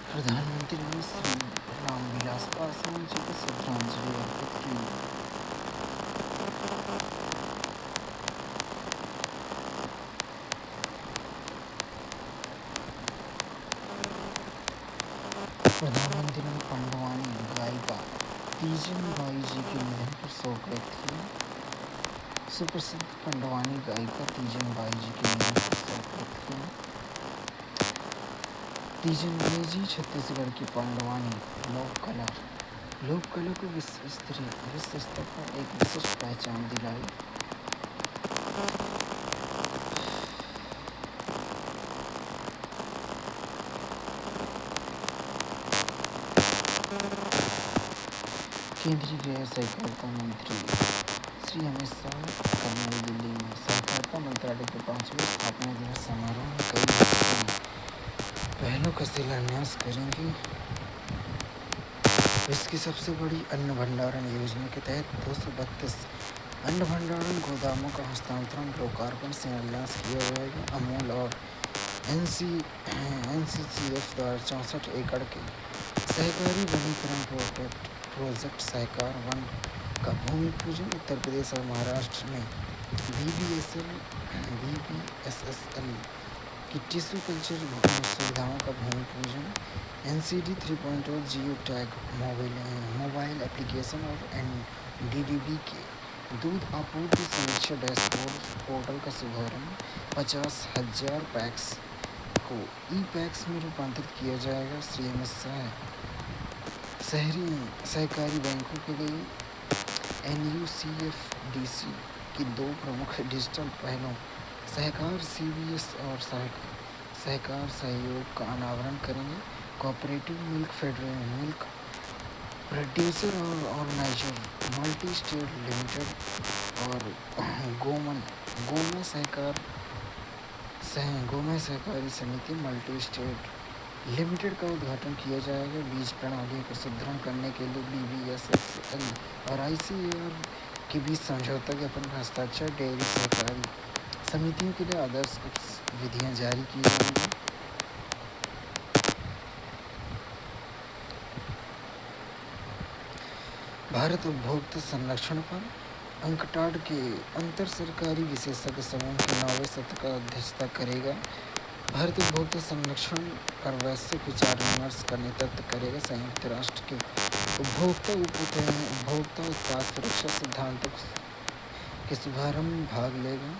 प्रधानमंत्री ने श्री रामविलास पासवान जी को श्रद्धांजलि अर्पित की। प्रधानमंत्री ने पंडवानी गायिका तीजन बाई जी के निधन पर शोक व्यक्त किया। सुप्रसिद्ध पंडवानी गायिका तीजन बाई जी के निधन पर शोक व्यक्त किया। तीजन बाई जी छत्तीसगढ़ की पंडवानी लोक कला को विश्व स्तर पर एक विशिष्ट पहचान दिलाई। केंद्रीय गृह सहकारिता मंत्री श्री अमित शाह कल नई दिल्ली में सहकारिता मंत्रालय के 5वें स्थापना दिवस समारोह में कई महत्वपूर्ण पहलों का शिलान्यास करेंगे। विश्व की सबसे बड़ी अन्न भंडारण योजना के तहत 232 अन्न भंडारण गोदामों का हस्तांतरण लोकार्पण शिलान्यास किया जाएगा। अमूल और एनसीसीएफ द्वारा 64 एकड़ के सहकारी वनीकरण प्रोजेक्ट सहकार वन का भूमि पूजन। उत्तर प्रदेश और महाराष्ट्र में बीबीएसएसएल की टिश्यू कल्चर सुविधाओं का भूमि पूजन। NCD 3.0 geo tag mobile application और एनडीडीबी के दूध आपूर्ति समीक्षा डैशबोर्ड पोर्टल का शुभारंभ। 50,000 पैक्स को ई पैक्स में रूपांतरित किया जाएगा। श्री अमित शाह शहरी सहकारी बैंकों के लिए एनयूसीएफडीसी की 2 प्रमुख डिजिटल पहलों सहकार सीबीएस और सहकार सहयोग का अनावरण करेंगे। कोऑपरेटिव मिल्क प्रोड्यूसर और ऑर्गेनाइजर मल्टी स्टेट लिमिटेड और गोमय सहकारी समिति मल्टी स्टेट लिमिटेड का उद्घाटन किया जाएगा। बीज प्रणाली को सुदृढ़ करने के लिए बीबीएसएसएल और आईसीएआर के बीच समझौता ज्ञापन पर हस्ताक्षर। डेयरी सहकारी समितियों के लिए आदर्श विधियां जारी की जाएंगी। भारत उपभोक्ता संरक्षण पर अंकटाड के अंतर सरकारी विशेषज्ञ समूह के 9वें सत्र का अध्यक्षता करेगा। भारत उपभोक्ता संरक्षण पर वैश्विक विचार विमर्श का नेतृत्व करेगा। संयुक्त राष्ट्र के उपभोक्ता उत्पाद सुरक्षा सिद्धांतों के शुभारंभ में भाग लेगा।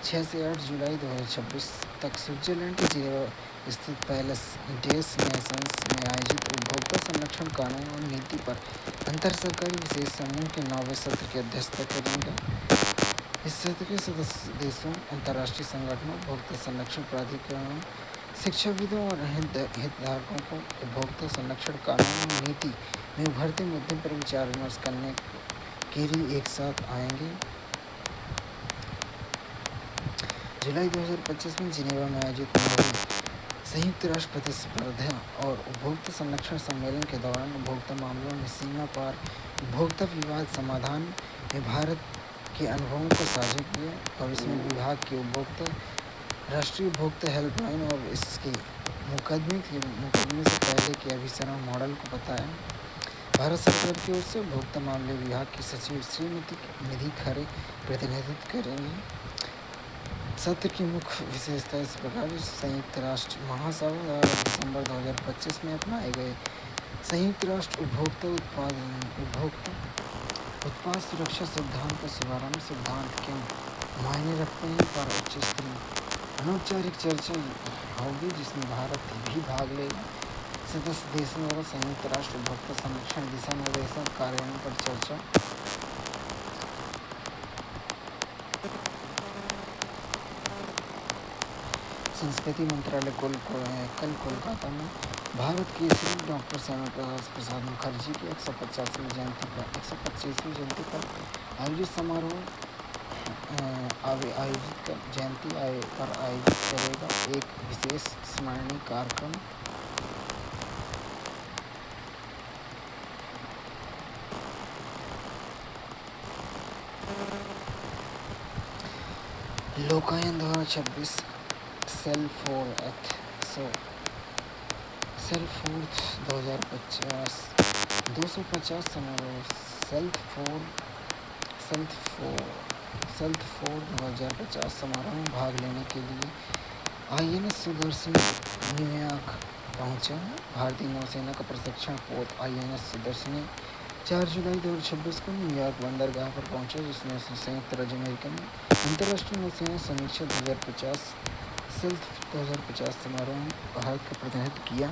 6 से 8 जुलाई 2026 तक स्विट्जरलैंड के जिनेवा स्थित पैलेस डेस नेशंस में आयोजित उपभोक्ता संरक्षण कानून और नीति पर अंतर सरकारी विशेष समूह के 9वें सत्र की अध्यक्षता करेंगे। इस सत्र के सदस्य देशों, अंतर्राष्ट्रीय संगठनों, उपभोक्ता संरक्षण प्राधिकरणों, शिक्षाविदों और हितधारकों को उपभोक्ता संरक्षण कानून और नीति में उभरते मुद्दों पर विचार विमर्श करने के लिए एक साथ आएंगे। जुलाई 2025 में जिनेवा में आयोजित 9वें संयुक्त राष्ट्र प्रतिस्पर्धा और उपभोक्ता संरक्षण सम्मेलन के दौरान उपभोक्ता मामलों में सीमा पार उपभोक्ता विवाद समाधान में भारत के अनुभवों को साझा किया और इसमें विभाग के राष्ट्रीय उपभोक्ता हेल्पलाइन और इसके मुकदमे से पहले के अभिसरण मॉडल को बताया। भारत सरकार की ओर से उपभोक्ता मामले विभाग की सचिव श्रीमती निधि खरे प्रतिनिधित्व करेंगे। सत्र की मुख्य विशेषता इस प्रकार: संयुक्त राष्ट्र महासभा द्वारा दिसंबर 2025 में अपनाए गए संयुक्त राष्ट्र उत्पाद सुरक्षा सिद्धांत का शुभारंभ। सिद्धांत क्यों मायने रखते हैं पर उच्च स्तरीय अनौपचारिक चर्चा होगी जिसमें भारत भी भाग लेगा। सदस्य देशों द्वारा संयुक्त राष्ट्र उपभोक्ता संरक्षण दिशा निर्देशों कार्यान्वयन पर चर्चा। संस्कृति मंत्रालय कल कोलकाता में भारत केसरी डॉक्टर श्यामा प्रसाद मुखर्जी की 125वीं जयंती पर आयोजित समारोह आयोजित करेगा एक विशेष स्मरणीय कार्यक्रम। लोकायन 2026 सेल सेल्फ 2050 250 समारोह self for self for self for 2050 समारोह में भाग लेने के लिए INS सुदर्शन न्यूयॉर्क पहुंचा। भारतीय नौसेना का प्रशिक्षण पोत INS सुदर्शनी 4 जुलाई 2026 को न्यूयॉर्क बंदरगाह पर पहुंचा, जिसमें संयुक्त राज्य अमेरिका में अंतर्राष्ट्रीय नौसेना समीक्षा 2050 सेल्फ 2050 समारोह में भारत का प्रतिनिधित्व किया।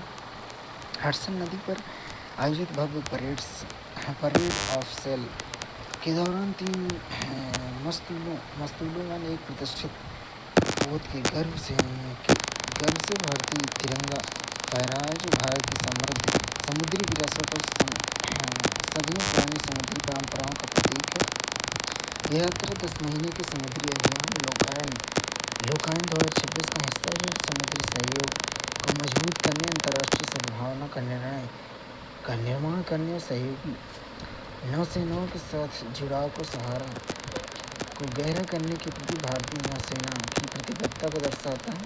हडसन नदी पर आयोजित भव्य परेड ऑफ सेल के दौरान 3 मस्तूलों में एक प्रतिष्ठित पोत के गर्व से भारतीय तिरंगा फहराया, जो भारत की समृद्ध समुद्री विरासत और सदियों पुरानी समुद्री परंपराओं का प्रतीक है। यह यात्रा 10 महीने के समुद्री अभियान लोकायन 2026 का हिस्सा है, जो समुद्री सहयोग को मजबूत करने, अंतर्राष्ट्रीय सद्भावना का निर्माण करने और सहयोगी नौसेनाओं के साथ जुड़ाव को गहरा करने के प्रति भारतीय नौसेना की प्रतिबद्धता को दर्शाता है।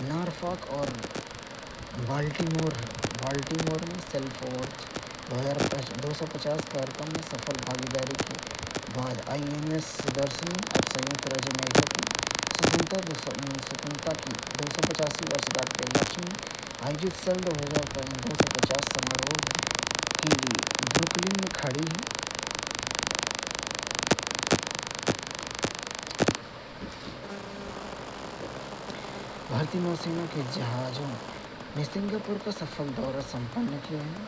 नॉरफॉक और बाल्टीमोर में सेल्फ 250 कार्यक्रम में सफल भागीदारी के बाद INS सुदर्शनी अब संयुक्त राज्य अमेरिका की स्वतंत्रता की 250वीं वर्षगांठ के लक्ष्य में आयोजित सेल 250 समारोह के लिए ब्रुकलिन में खड़ी है। भारतीय नौसेना के जहाज़ों ने सिंगापुर का सफल दौरा संपन्न किया है।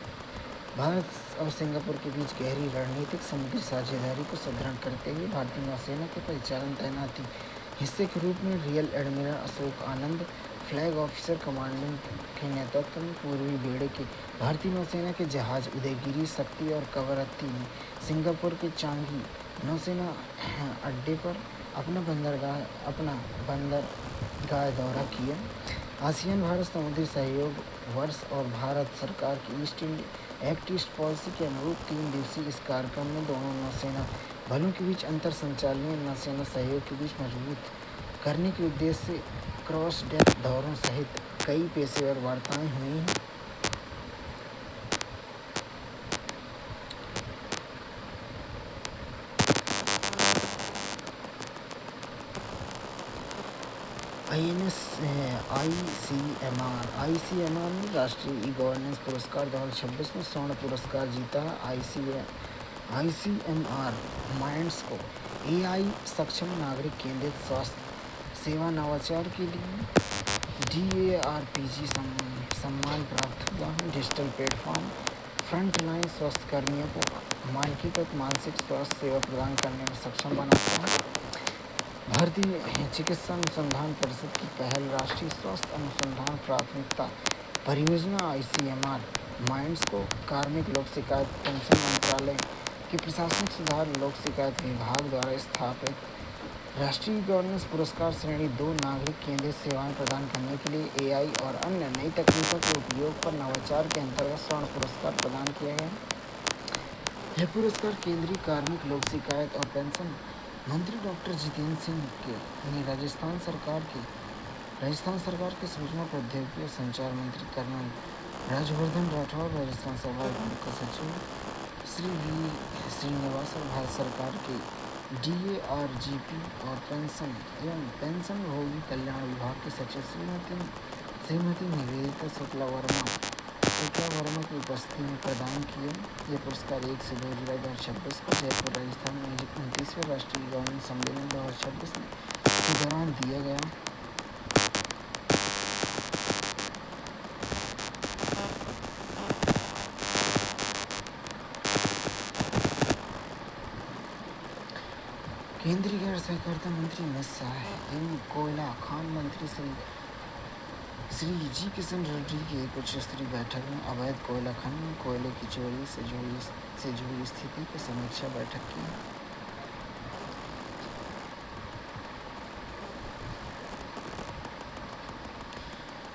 भारत और सिंगापुर के बीच गहरी रणनीतिक समुद्री साझेदारी को सुदृढ़ करते हुए भारतीय नौसेना के परिचालन तैनाती हिस्से के रूप में रियल एडमिरल अशोक आनंद, फ्लैग ऑफिसर कमांडेंट के नेतृत्व में पूर्वी बेड़े के भारतीय नौसेना के जहाज उदयगिरी, शक्ति और कवरत्ती ने सिंगापुर के चांगी नौसेना अड्डे पर अपना बंदरगाह दौरा किया। आसियान भारत समुद्री सहयोग वर्ष और भारत सरकार की एक्ट ईस्ट पॉलिसी के अनुरूप 3 दिवसीय इस कार्यक्रम में दोनों नौसेना बलों के बीच अंतर संचालनीय नौसेना सहयोग के बीच मजबूत करने के उद्देश्य से क्रॉस डेक दौरों सहित कई पेशेवर वार्ताएं हुई हैं। ICMR ने राष्ट्रीय ई-गवर्नेंस पुरस्कार 2026 में स्वर्ण पुरस्कार जीता है। ICMR माइंड्स को AI सक्षम नागरिक केंद्रित स्वास्थ्य सेवा नवाचार के लिए DARPG सम्मान प्राप्त हुआ है। डिजिटल प्लेटफॉर्म फ्रंटलाइन स्वास्थ्यकर्मियों को मानकीकृत मानसिक स्वास्थ्य सेवा प्रदान करने में सक्षम बनाता है। भारतीय चिकित्सा अनुसंधान परिषद की पहल राष्ट्रीय स्वास्थ्य अनुसंधान प्राथमिकता परियोजना ICMR माइंड्स को कार्मिक लोक शिकायत पेंशन मंत्रालय के प्रशासनिक सुधार लोक शिकायत विभाग द्वारा स्थापित राष्ट्रीय गवर्नेंस पुरस्कार श्रेणी 2 नागरिक केंद्रित सेवाएं प्रदान करने के लिए AI और अन्य नई तकनीकों के उपयोग पर नवाचार के अंतर्गत स्वर्ण पुरस्कार प्रदान किया गया। यह पुरस्कार केंद्रीय कार्मिक लोक शिकायत और पेंशन मंत्री डॉक्टर जितेंद्र सिंह ने राजस्थान सरकार के सूचना प्रौद्योगिकी और संचार मंत्री कर्नल राज्यवर्धन राठौर, राजस्थान सरकार के मुख्य सचिव श्री V श्रीनिवास और भारत सरकार के DARGP और पेंशन एवं पेंशनभोगी कल्याण विभाग के सचिव श्रीमती निवेदिता शुक्ला वर्मा की उपस्थिति में प्रदान किए। यह पुरस्कार 1 से 2 जुलाई 2026 को जयपुर राजस्थान में आयोजित 29वें राष्ट्रीय गवर्नेंस सम्मेलन 2026 के दौरान दिया गया। केंद्रीय गैर सहकारिता मंत्री अमित शाह एवं कोयला खान मंत्री श्री जी किशन रेड्डी की एक उच्च स्तरीय बैठक में अवैध कोयला खनन में कोयले की चोरी से जुड़ी स्थिति की समीक्षा बैठक की।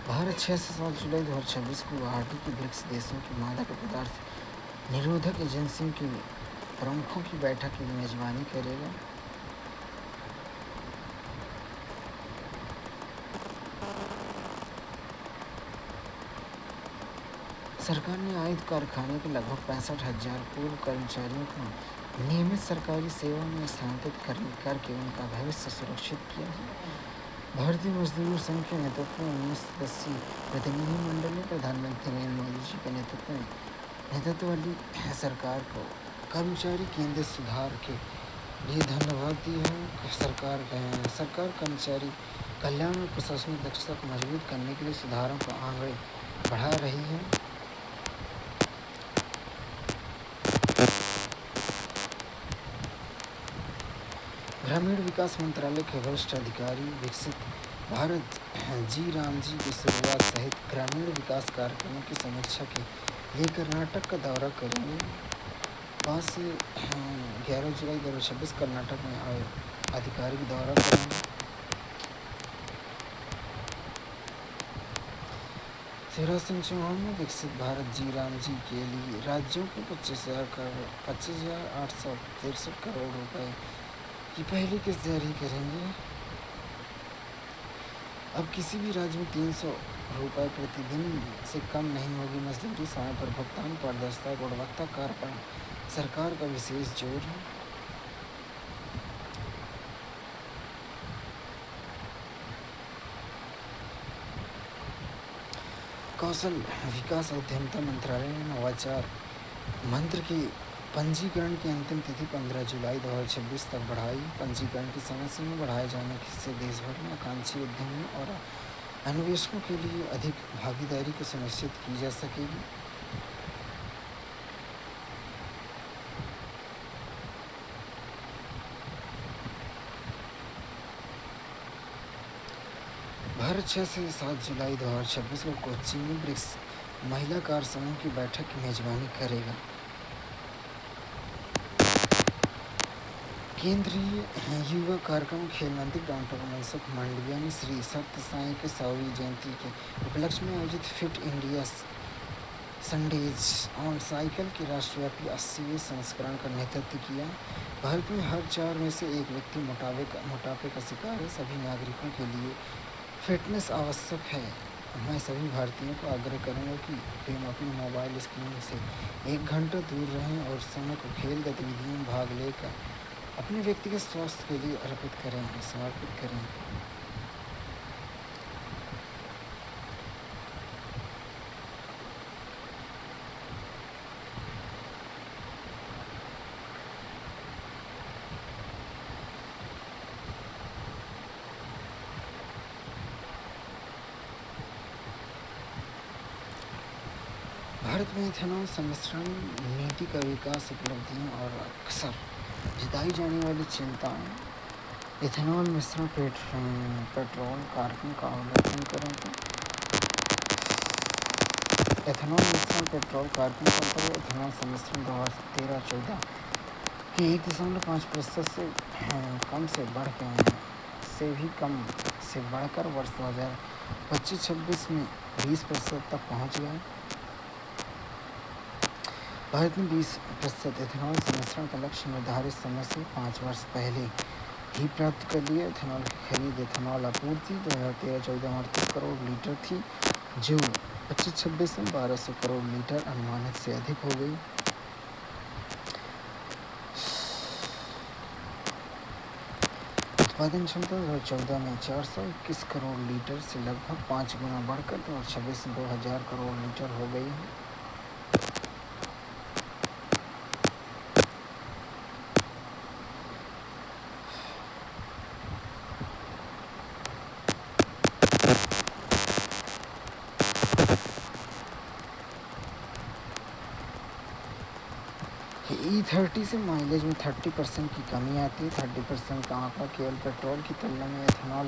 भारत 6 से 7 जुलाई 2026 को गुवाहाटी की ब्रिक्स देशों की मादक पदार्थ निरोधक एजेंसियों के प्रमुखों की बैठक की मेजबानी करेगा। सरकार ने आयुध कारखाने के लगभग 65,000 पूर्व कर्मचारियों को नियमित सरकारी सेवा में स्थानांतरित करके उनका भविष्य सुरक्षित किया है। भारतीय मजदूर संघ के नेतृत्व में 19 सदस्यीय प्रतिनिधिमंडल ने प्रधानमंत्री नरेंद्र मोदी जी के नेतृत्व वाली सरकार को कर्मचारी केंद्रित सुधार के लिए धन्यवाद दिया है। सरकार कर्मचारी कल्याण और प्रशासनिक दक्षता को मजबूत करने के लिए सुधारों को आगे बढ़ा रही है। ग्रामीण विकास मंत्रालय के वरिष्ठ अधिकारी विकसित भारत जी राम जी की शुरुआत सहित ग्रामीण विकास कार्यक्रमों की समीक्षा के लिए कर्नाटक का दौरा करेंगे। 5 से 11 जुलाई 2026 कर्नाटक में आधिकारिक दौरा करेंगे। शिवराज सिंह चौहान ने विकसित भारत जी राम जी के लिए राज्यों को 25,863 करोड़ रुपए की पहली किस्त जारी करेंगे। अब किसी भी राज्य में 300 रुपये प्रतिदिन से कम नहीं होगी मजदूरी, समय पर भुगतान, पारदर्शिता, गुणवत्ता कार्य पर सरकार का विशेष जोर है। कौशल विकास और उद्यमिता मंत्रालय ने नवाचार मंत्र के पंजीकरण की अंतिम तिथि 15 जुलाई 2026 तक बढ़ाई। पंजीकरण की समय सीमा बढ़ाए जाने से देश भर में आकांक्षी उद्यमियों और अन्वेषकों के लिए अधिक भागीदारी को सुनिश्चित की जा सकेगी। भारत 6 से 7 जुलाई 2026 को कोच्चि में ब्रिक्स महिला कार्य समूह की बैठक की मेजबानी करेगा। केंद्रीय युवा कार्यक्रम खेल मंत्री डॉक्टर मनसुख मांडविया ने श्री सत्य साई के 100वीं जयंती के उपलक्ष्य में आयोजित fit India Sundays on cycle के राष्ट्रव्यापी 80वें संस्करण का नेतृत्व किया। भारत में हर 4 में से एक व्यक्ति मोटापे का शिकार है। सभी नागरिकों के लिए फिटनेस आवश्यक है। मैं सभी भारतीयों को आग्रह करूंगा कि वे अपनी मोबाइल स्क्रीन से 1 घंटा दूर रहें और समय को खेल गतिविधियों में भाग लेकर अपने व्यक्तिगत स्वास्थ्य के लिए समर्पित करें। भारत में इथेनॉल सम्मिश्रण नीति का विकास, उपलब्धियां और अक्सर जताई जाने वाली चिंताएं। इथेनॉल मिश्रण पेट्रोल कार्यक्रम का अवलोकन करें तो इथेनॉल मिश्रण पेट्रोल कार्यक्रम के अंतर्गत इथेनॉल सम्मिश्रण 2013-14 के 1.5% से कम से बढ़कर वर्ष 2025-26 में 20% तक पहुंच गए। भारत ने 20% इथेनॉल सम्मिश्रण का लक्ष्य निर्धारित समय से 5 वर्ष पहले ही प्राप्त कर लिया। इथेनॉल की खरीद इथेनॉल आपूर्ति 2013-14 में 38 करोड़ लीटर थी, जो 25-26 में 1200 करोड़ लीटर अनुमानित से अधिक हो गई। उत्पादन क्षमता 2014 में 421 करोड़ लीटर से लगभग 5 गुना बढ़कर 2026 में 2000 करोड़ लीटर हो गई है। E30 से माइलेज में 30% की कमी आती है। 30% का आंकड़ा केवल पेट्रोल की तुलना में इथेनॉल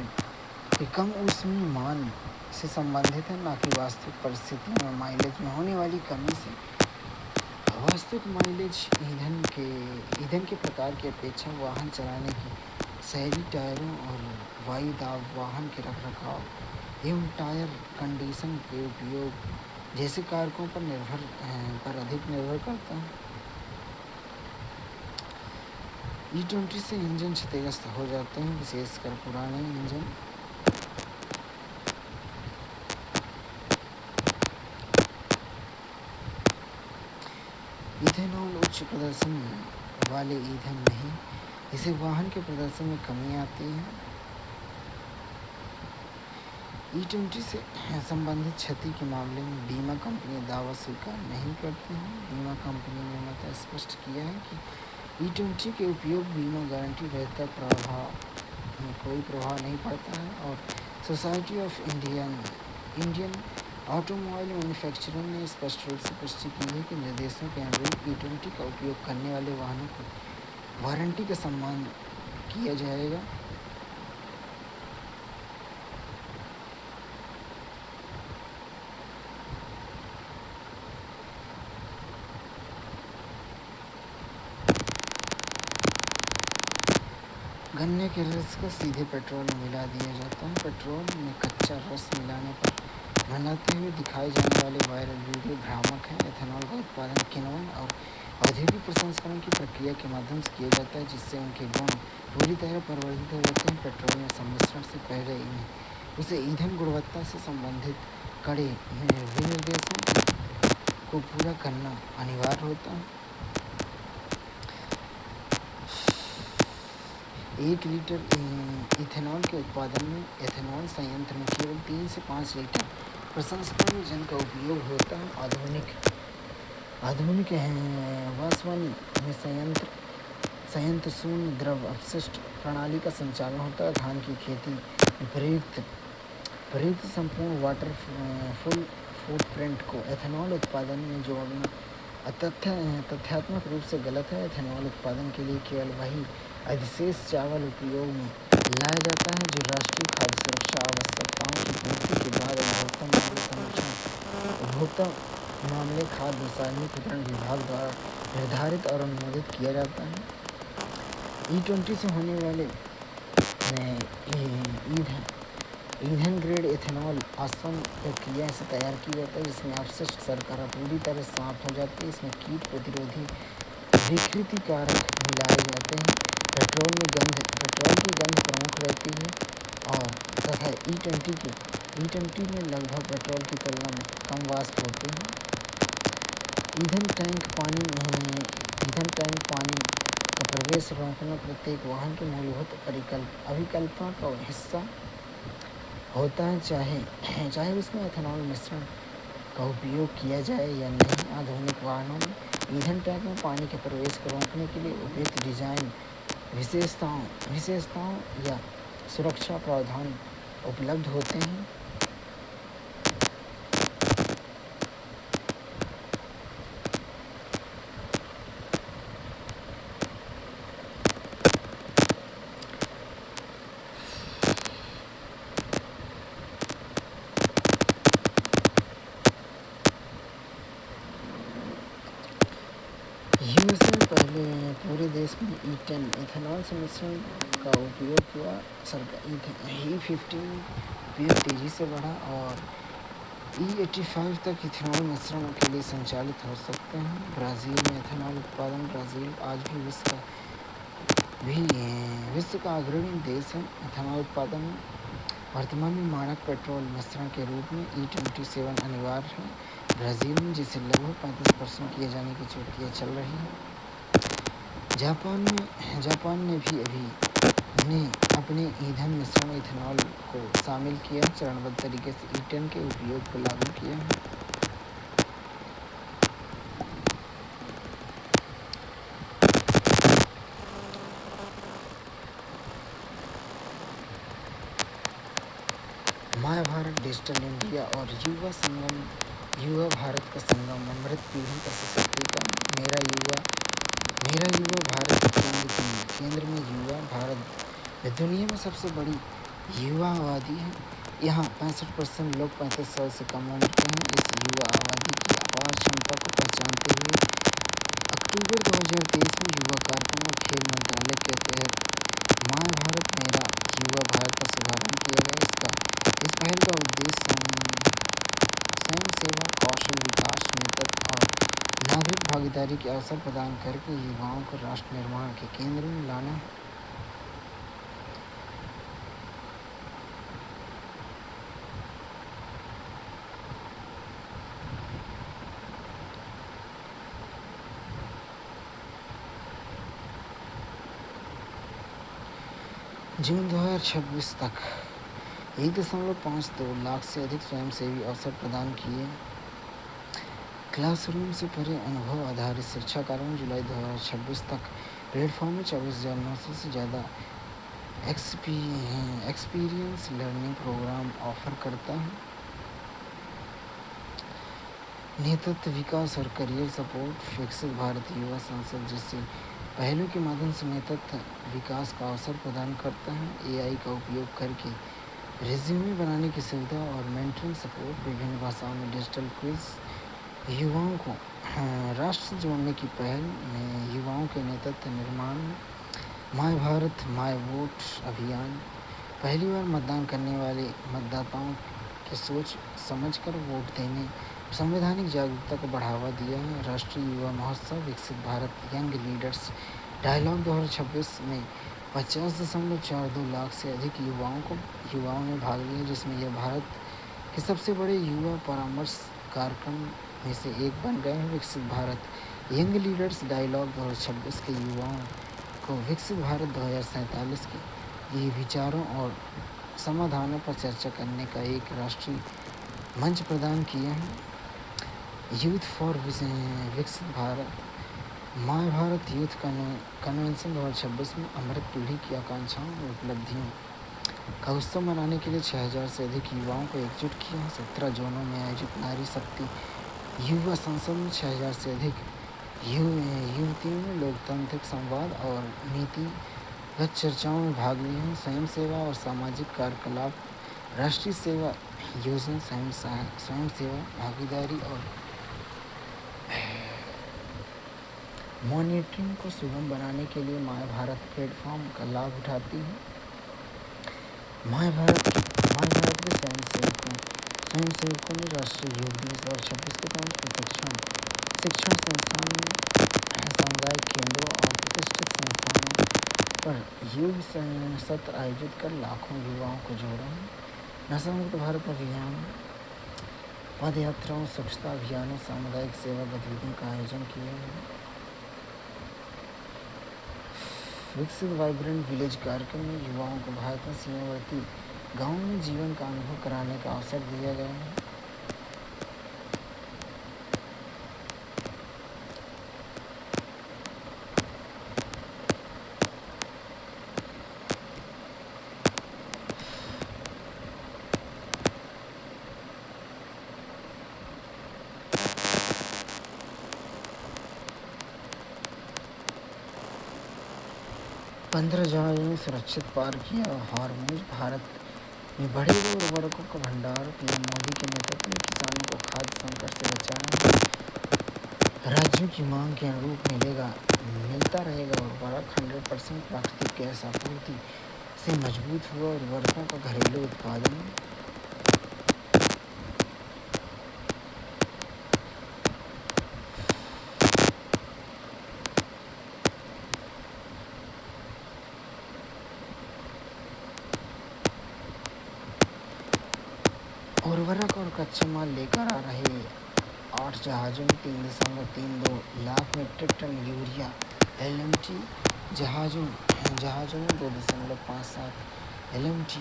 के कम ऊष्मीय मान से संबंधित है, न कि वास्तविक परिस्थितियों में माइलेज में होने वाली कमी से। वास्तविक माइलेज ईंधन के प्रकार की अपेक्षा, वाहन चलाने की शैली, टायरों और वायु दाब, वाहन के रखरखाव एवं टायर कंडीशन के उपयोग जैसे कारकों पर अधिक निर्भर करता है। E20 से इंजन क्षतिग्रस्त हो जाते हैं, विशेषकर पुराने इंजन। इथेनॉल उच्च प्रदर्शन वाले ईंधन नहीं, इससे वाहन के प्रदर्शन में कमी आती है। E20 से संबंधित क्षति के मामले में बीमा कंपनियां दावा स्वीकार नहीं करती हैं। बीमा कंपनी ने मत स्पष्ट किया है कि E20 के उपयोग बीमा गारंटी रहता कोई प्रभाव नहीं पड़ता है। और society of Indian automobile manufacturer ने स्पष्ट रूप से पुष्टि की है कि निर्देशों के अनुरूप E20 का उपयोग करने वाले वाहनों को वारंटी का सम्मान किया जाएगा। गन्ने के रस को सीधे पेट्रोल में मिला दिया जाता है। पेट्रोल में कच्चा रस मिलाते हुए दिखाए जाने वाले वायरल वीडियो भ्रामक है। एथेनॉल का उत्पादन किण्वन और औद्योगिक प्रसंस्करण की प्रक्रिया के माध्यम से किया जाता है, जिससे उनके गुण पूरी तरह परिवर्तित हो जाते हैं। पेट्रोल में सम्मिश्रण से पहले उसे ईंधन गुणवत्ता से संबंधित कड़े विनिर्देशों को पूरा करना अनिवार्य होता है। 1 लीटर इथेनॉल के उत्पादन में एथेनॉल संयंत्र में केवल 3 से 5 लीटर प्रसंस्करण जल का उपयोग होता है। आधुनिक वाष्पन में संयंत्र शून्य द्रव अपशिष्ट प्रणाली का संचालन होता है। धान की खेती में प्रयुक्त संपूर्ण वाटर फुटप्रिंट को एथेनॉल उत्पादन में जोड़ना तथ्यात्मक रूप से गलत है। एथेनॉल उत्पादन के लिए केवल वही अधिशेष चावल उपयोग में लाया जाता है जो राष्ट्रीय खाद्य सुरक्षा आवश्यकताओं की पूर्ति के बाद उपभोक्ता मामले खाद्य और सार्वजनिक वितरण विभाग द्वारा निर्धारित और अनुमोदित किया जाता है। E20 से होने वाले ईंधन ग्रेड एथेनॉल आसवन प्रक्रिया से तैयार की जाता है, जिसमें अपशिष्ट शर्करा पूरी तरह समाप्त हो जाती है। इसमें कीट प्रतिरोधी विकृतिकारक मिलाए जाते हैं। पेट्रोल की गंध प्रमुख रहती है और तथा E20 में लगभग पेट्रोल की तुलना में कम वाष्प होते हैं। ईंधन टैंक पानी का प्रवेश रोकना प्रत्येक वाहन के मूलभूत अभिकल्पना का हिस्सा होता है, चाहे उसमें एथेनॉल मिश्रण का उपयोग किया जाए या नहीं। आधुनिक वाहनों में ईंधन टैंक में पानी के प्रवेश को रोकने के लिए उपयुक्त डिजाइन विशेषताओं या सुरक्षा प्रावधान उपलब्ध होते हैं। यूएस ने पहले पूरे देश में E10 एथेनॉल मिश्रण का उपयोग किया। E15 उपयोग तेजी से बढ़ा और E85 तक इथेनॉल मिश्रण के लिए संचालित हो सकते हैं। ब्राज़ील में एथेनॉल उत्पादन ब्राज़ील आज भी विश्व का अग्रणी देश है। एथेनॉल उत्पादन में वर्तमान में मानक पेट्रोल मिश्रण के रूप में E20 सेवन अनिवार्य है। ब्राज़ील में जिसे लगभग 35% किए जाने की चर्चा चल रही है। जापान ने भी अपने ईंधन मिश्रण में इथेनॉल को शामिल किया, चरणबद्ध तरीके से E10 के उपयोग को लागू किया है। माय भारत डिजिटल इंडिया और युवा भारत का संगम, अमृत पीढ़ी का सशक्तिकरण। मेरा युवा भारत केंद्र में युवा भारत दुनिया में सबसे बड़ी युवा आबादी है। यहाँ 65% लोग 35 साल से कम उम्र के हैं। इस युवा आबादी की अपार क्षमता को पहचानते हुए अक्टूबर 2023 में युवा कार्यक्रम और खेल मंत्रालय के तहत माय भारत मेरा युवा भारत का शुभारंभ किया गया। इस पहल का उद्देश्य स्वयं सेवा, कौशल विकास, नेतृत्व और नागरिक भागीदारी के अवसर प्रदान करके युवाओं को राष्ट्र निर्माण के केंद्र में लाना है। जून 2026 तक 1.52 लाख से अधिक स्वयंसेवी अवसर प्रदान किए। क्लासरूम से परे अनुभव आधारित शिक्षा कार्यक्रम जुलाई 2026 तक प्लेटफॉर्म में 24,900 से ज़्यादा एक्सपीरियंस लर्निंग प्रोग्राम ऑफर करता है। नेतृत्व विकास और करियर सपोर्ट विकसित भारत युवा संसद जैसे पहलों के माध्यम से नेतृत्व विकास का अवसर प्रदान करता है। एआई का उपयोग करके रिज्यूमे बनाने की सुविधा और मेंटरिंग सपोर्ट, विभिन्न भाषाओं में डिजिटल क्विज, युवाओं को राष्ट्र जोड़ने की पहल में युवाओं के नेतृत्व निर्माण में माय भारत माय वोट अभियान, पहली बार मतदान करने वाले मतदाताओं के सोच समझकर वोट देने, संवैधानिक जागरूकता को बढ़ावा दिया है। राष्ट्रीय युवा महोत्सव विकसित भारत यंग लीडर्स डायलॉग 2026 में 50.42 लाख से अधिक युवाओं ने भाग लिया, जिसमें यह भारत के सबसे बड़े युवा परामर्श कार्यक्रम में से एक बन गए हैं। विकसित भारत यंग लीडर्स डायलॉग 2026 के युवाओं को विकसित भारत 2047 के ये विचारों और समाधानों पर चर्चा करने का एक राष्ट्रीय मंच प्रदान किया है। यूथ फॉर विकसित Bharat my Bharat youth convention 2026 में अमृत पीढ़ी की आकांक्षाओं और उपलब्धियों का उत्सव मनाने के लिए 6,000 से अधिक युवाओं को एकजुट किया। 17 जोनों में आयोजित नारी शक्ति युवा संसद में 6,000 से अधिक युवतियों ने लोकतांत्रिक संवाद और नीतिगत चर्चाओं में भाग लिया। स्वयं सेवा और सामाजिक कार्यकलाप, राष्ट्रीय सेवा योजना, स्वयं सेवा भागीदारी और मॉनिटरिंग को सुगम बनाने के लिए माय भारत प्लेटफॉर्म का लाभ उठाती है। माय भारत के स्वयंसेवकों ने राष्ट्रीय योग दिवस 2026 के तहत प्रशिक्षण शिक्षण संस्थानों, सामुदायिक केंद्रों और प्रतिष्ठित संस्थानों पर योग सत्र आयोजित कर लाखों युवाओं को जोड़ा है। नशा मुक्त भारत अभियान, पद यात्राओं, स्वच्छता अभियानों, सामुदायिक सेवा गतिविधियों का आयोजन किया है। विकसित वाइब्रेंट विलेज कार्यक्रम में युवाओं को भारत में सीमावर्ती गाँव में जीवन का अनुभव कराने का अवसर दिया गया है। पंद्रह जहाज़ों ने सुरक्षित पार किया हॉर्मुज़। भारत में बढ़े हुए उर्वरकों का भंडार, पीएम मोदी के नेतृत्व में किसानों को खाद्य संकट से बचाया। राज्यों की मांग के अनुरूप मिलता रहेगा उर्वरक। 100% प्राकृतिक गैस आपूर्ति से मजबूत हुआ उर्वरकों का घरेलू उत्पादन। उर्वरक और कच्चा माल लेकर आ रहे 8 जहाज़ों में 3.32 lakh metric ton urea, LMT जहाज़ों में 2.57 LMT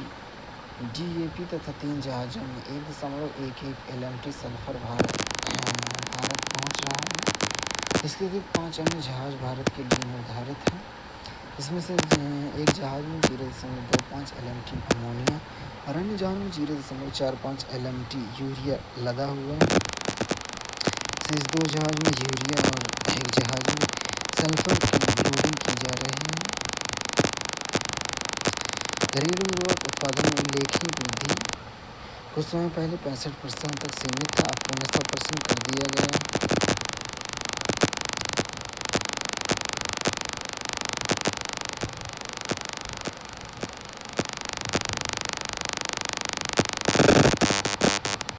DAP तथा 3 जहाज़ों में 1.11 LMT सल्फर भारत पहुंच रहा है। इसके अतिरिक्त 5 अन्य जहाज़ भारत के लिए निर्धारित हैं। इसमें से एक जहाज़ में 0.25 LMT अमोनिया और अन्य जहाज़ में 0.45 LMT यूरिया लदा हुआ है। इस 2 जहाज़ में यूरिया और एक जहाज़ में सल्फर की लोडिंग की जा रही है। घरेलू उर्वरक उत्पादन में उल्लेखनीय वृद्धि। कुछ समय पहले 65% तक सीमित था, अब 100% कर दिया गया है।